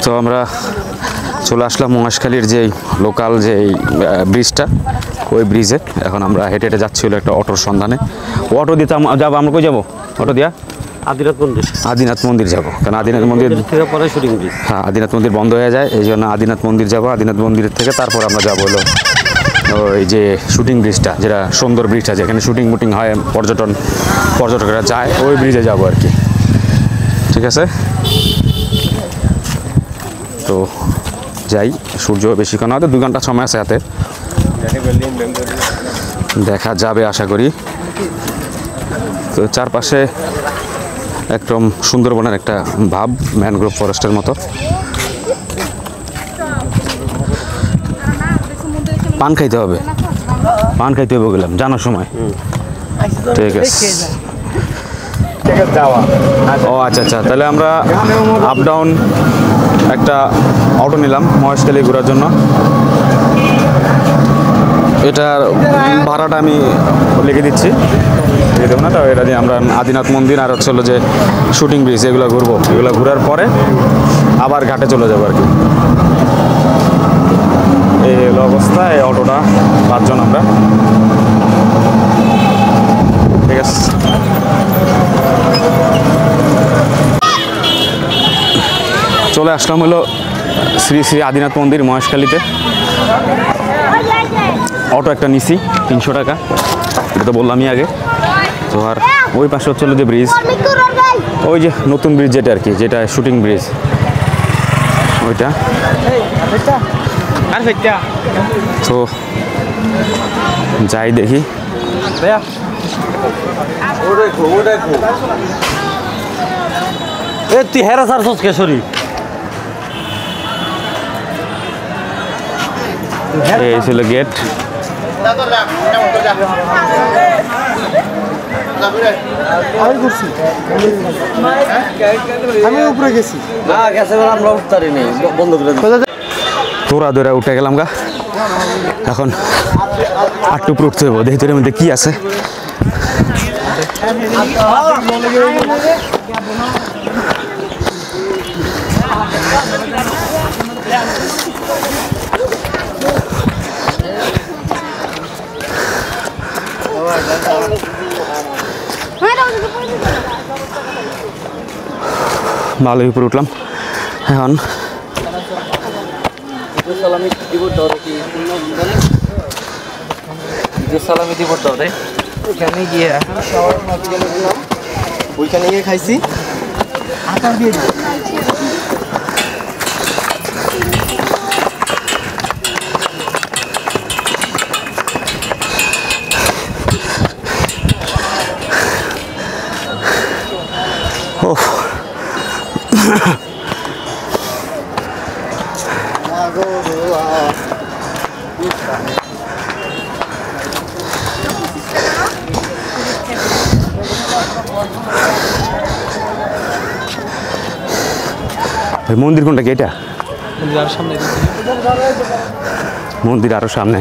তো আমরা চলে আসলাম মহেশখালীর যে লোকাল যে ব্রিজটা, ওই ব্রিজে। এখন আমরা হেঁটে হেঁটে যাচ্ছি হলো একটা অটোর সন্ধানে। অটো দিয়ে যাবো, আমরা কই যাবো অটো দিয়া? আদিনাথ মন্দির যাবো, কারণ আদিনাথ মন্দির থেকে পরে শুটিং ব্রিজ। হ্যাঁ, আদিনাথ মন্দির বন্ধ হয়ে যায়, এই জন্য আদিনাথ মন্দির যাবো। আদিনাথ মন্দির থেকে তারপর আমরা যাবো হলো ওই যে শুটিং ব্রিজটা, যেটা সুন্দর ব্রিজটা, যেখানে শুটিং মুটিং হয়, পর্যটকরা যায়, ওই ব্রিজে যাবো আর কি। ঠিক আছে, তো যাই। সূর্য বেশিক্ষণ হয়তো 2 ঘন্টা সময় আছে হাতে, দেখা যাবে আশা করি। তো চারপাশে একদম সুন্দরবনের একটা ভাব, ম্যানগ্রোভ ফরেস্টের মতো। পান খাইতে হবে, গেলাম জানার সময়। ঠিক আছে, ও আচ্ছা আচ্ছা, তাহলে আমরা আপ ডাউন একটা অটো নিলাম মহেশখালী ঘোরার জন্য। এটার ভাড়াটা আমি লিখে দিচ্ছি, লিখে দেবো না তো। এটা দিয়ে আমরা আদিনাথ মন্দির আর হচ্ছে হলো যে শুটিং ব্রিজ, এগুলো ঘুরবো। এগুলো ঘোরার পরে আবার ঘাটে চলে যাবো আর কি। এই হলো অবস্থা। এই অটোটা 5 জন আমরা। ঠিক আছে, চলে আসলাম হলো শ্রী শ্রী আদিনাথ মন্দির মহেশখালীতে। অটো একটা নিছি 300 টাকা, এটা তো বললামই আগে। তো আর ওই পাশে হচ্ছে যে ব্রিজ, ওই যে নতুন ব্রিজ যেটা আর কি, যেটা শুটিং ব্রিজ, ওইটা। তো যাই দেখি। তুই হেরা সার কেশরী, এই ছিল গেট। আমি উপরে গেছি, আমরা উঠতে পারিনি, বন্ধ করে তোরা দৌড়া উঠে গেলাম গা। এখন আটটু উপরে উঠতে হবো, দেখি তোর মধ্যে কি আছে। ভালোই উপরে উঠলাম। এখন ওইখানে গিয়ে খাইছি। মন্দির কোনটা কি? এটা মন্দির আরো সামনে।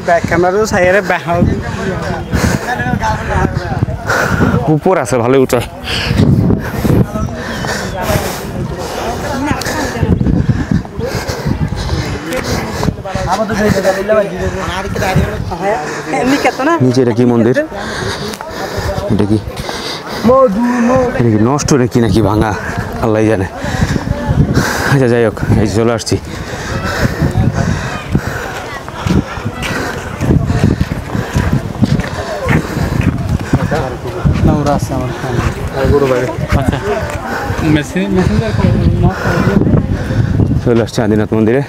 ব্যাক ক্যামেরা সাইরে উপর আছে, ভালোই উঁচা। নিচে এটা কি মন্দির? এটা কি নষ্ট নাকি নাকি ভাঙা, আল্লাহ জানে। আচ্ছা যাই হোক, এই চলে আসছি। ওরা আছে আমার আচ্ছা মেসেঞ্জার চলে আসছে আদিনাথ মন্দিরে।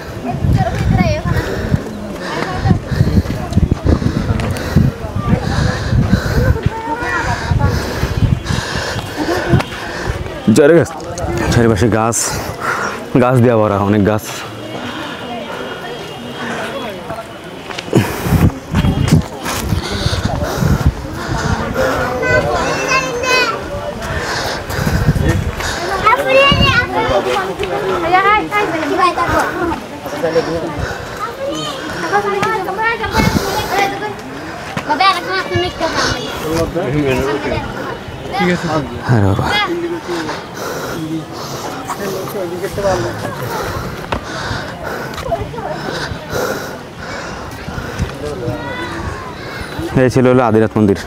চারিপাশে গাছ গাছ দেওয়া ভরা, অনেক গাছ। ঠিক আছে হ্যাঁ বাবা, এই ছিল হলো আদিনাথ মন্দির।